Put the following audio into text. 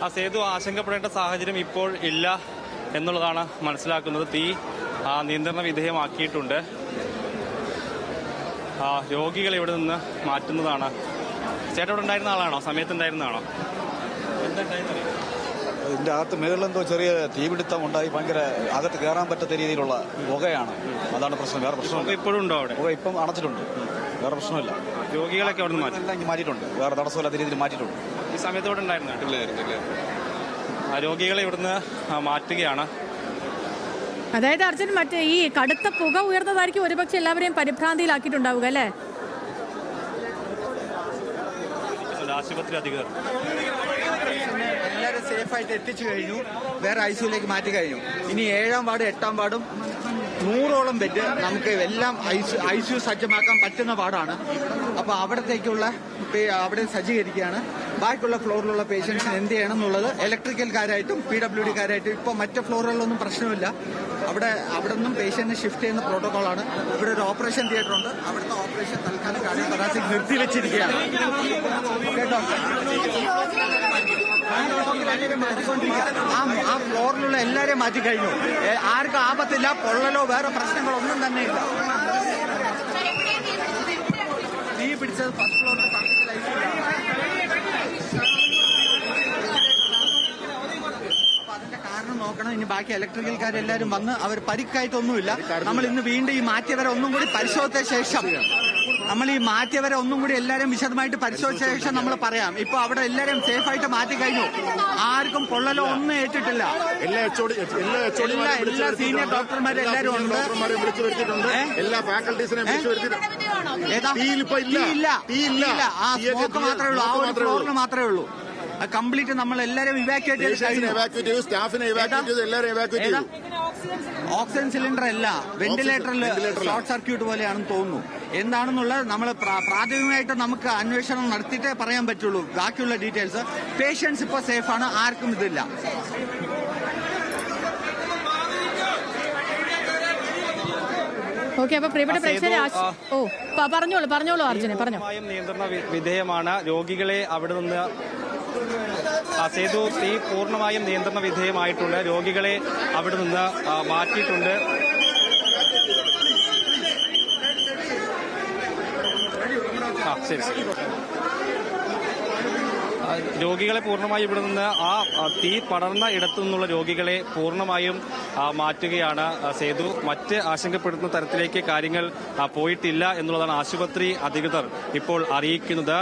ആ സേതു ആശങ്കപ്പെടേണ്ട സാഹചര്യം ഇപ്പോൾ ഇല്ല എന്നുള്ളതാണ് മനസ്സിലാക്കുന്നത്. തീ നിയന്ത്രണ വിധേയമാക്കിയിട്ടുണ്ട്. രോഗികളെ ഇവിടെ നിന്ന് മാറ്റുന്നതാണ്. ചേട്ടൻ ഇവിടെ ഉണ്ടായിരുന്ന ആളാണോ? സമയത്തുണ്ടായിരുന്നതാണോ? ഇതിൻ്റെ അകത്ത് മുകളിലെന്തോ ചെറിയ തീപിടുത്തം ഉണ്ടായി. ഭയങ്കര അകത്ത് കയറാൻ പറ്റാത്ത രീതിയിലുള്ള പുകയാണ്. അതാണ് പ്രശ്നം. വേറെ പ്രശ്നമില്ല. ഇപ്പോഴും ഉണ്ടോ അവിടെ? പുക ഇപ്പം അടച്ചിട്ടുണ്ട്. വേറെ പ്രശ്നമില്ല. രോഗികളൊക്കെ അവിടെ നിന്ന് എല്ലാം മാറ്റിയിട്ടുണ്ട്. വേറെ തടസ്സമില്ലാത്ത രീതിയിൽ മാറ്റിയിട്ടുണ്ട്. ഈ സമയത്ത് ഇവിടെ ഉണ്ടായിരുന്നു. രോഗികളെ ഇവിടുന്ന് മാറ്റുകയാണ്. അതായത് അർജുൻ, മറ്റേ ഈ കടുത്ത പുക ഉയർന്നതായിരിക്കും ഒരുപക്ഷെ എല്ലാവരെയും പരിഭ്രാന്തിയിലാക്കിയിട്ടുണ്ടാവുക അല്ലേ? ആശുപത്രി അധികൃതർ എല്ലാവരും സേഫായിട്ട് എത്തിച്ചു കഴിഞ്ഞു. വേറെ ഐസിയുലേക്ക് മാറ്റി കഴിഞ്ഞു. ഇനി 7ാം വാർഡ് 8ാം വാർഡും 100ഓളം ബെഡ് നമുക്ക് എല്ലാം ഐസിയു സജ്ജമാക്കാൻ പറ്റുന്ന വാർഡാണ്. അപ്പോൾ അവിടെ സജ്ജീകരിക്കുകയാണ്. ബാക്കിയുള്ള ഫ്ലോറിലുള്ള പേഷ്യൻസിന് എന്ത് ചെയ്യണം എന്നുള്ളത് ഇലക്ട്രിക്കൽക്കാരായിട്ടും PWDക്കാരായിട്ടും ഇപ്പോൾ മറ്റ് ഫ്ലോറുകളിലൊന്നും പ്രശ്നമില്ല. അവിടെ നിന്നും പേഷ്യന്റിനെ ഷിഫ്റ്റ് ചെയ്യുന്ന പ്രോട്ടോകോളാണ്. ഇവിടെ ഒരു ഓപ്പറേഷൻ തിയേറ്റർ ഉണ്ട്. അവിടുത്തെ ഓപ്പറേഷൻ തൽക്കാലം കാർഡിയോതൊറാസിക് നിർത്തിവെച്ചിരിക്കുകയാണ്. കേട്ടോ, ആ ഫ്ലോറിലുള്ള എല്ലാവരെയും മാറ്റി കഴിഞ്ഞു. ആർക്കും ആപത്തില്ല, പൊള്ളലോ വേറെ പ്രശ്നങ്ങളൊന്നും തന്നെ ഇല്ല. തീ പിടിച്ചത് ഫസ്റ്റ് ഫ്ലോറിന്റെ നോക്കണം. ഇനി ബാക്കി ഇലക്ട്രിക്കൽക്കാരെല്ലാരും വന്ന് അവർ പരിക്കായിട്ടൊന്നുമില്ല. നമ്മൾ ഇന്ന് വീണ്ടും ഈ മാറ്റിയവരെ ഒന്നും കൂടി പരിശോധിച്ച ശേഷം എല്ലാവരും വിശദമായിട്ട് പരിശോധിച്ച ശേഷം നമ്മൾ പറയാം. ഇപ്പൊ അവിടെ എല്ലാവരും സേഫായിട്ട് മാറ്റി കഴിഞ്ഞു. ആർക്കും പൊള്ളലോ ഒന്നും ഏറ്റിട്ടില്ല. എല്ലാ സീനിയർ ഡോക്ടർമാരും എല്ലാവരും ഉണ്ട്. എല്ലാ ഫാക്കൽറ്റീസിനെയും ആ സ്മോക്ക് മാത്രമേ ഉള്ളൂ. ആ ഒരു ഫ്ലോറിന് മാത്രമേ ഉള്ളൂ. കംപ്ലീറ്റ് നമ്മൾ എല്ലാവരും ഇവാക്യുവേറ്റ് ചെയ്ത് സ്റ്റാഫിനെ ഓക്സിജൻ സിലിണ്ടർ അല്ല, വെന്റിലേറ്ററിൽ ഷോർട്ട് സർക്യൂട്ട് പോലെയാണെന്ന് തോന്നുന്നു. എന്താണെന്നുള്ളത് നമ്മൾ പ്രാഥമികമായിട്ട് നമുക്ക് അന്വേഷണം നടത്തിയിട്ടേ പറയാൻ പറ്റുള്ളൂ. ബാക്കിയുള്ള ഡീറ്റെയിൽസ് പേഷ്യൻസ് ഇപ്പോൾ സേഫാണ്. ആർക്കും ഇതില്ല. ഓക്കെ, അപ്പൊ പ്രിയപ്പെട്ട പ്രേക്ഷകരെ പറഞ്ഞോളൂ അർജുനെ, പറഞ്ഞു. നിയന്ത്രണ വിധേയമാണ്. രോഗികളെ അവിടെ നിന്ന് സേതു തീ പൂർണ്ണമായും നിയന്ത്രണ വിധേയമായിട്ടുണ്ട്. രോഗികളെ അവിടെ നിന്ന് മാറ്റിയിട്ടുണ്ട്. ശരി. രോഗികളെ പൂർണ്ണമായും ഇവിടെ നിന്ന് തീ പടർന്ന ഇടത്തു നിന്നുള്ള രോഗികളെ പൂർണ്ണമായും മാറ്റുകയാണ് സേതു. മറ്റ് ആശങ്കപ്പെടുത്തുന്ന തരത്തിലേക്ക് കാര്യങ്ങൾ പോയിട്ടില്ല എന്നുള്ളതാണ് ആശുപത്രി അധികൃതർ ഇപ്പോൾ അറിയിക്കുന്നത്.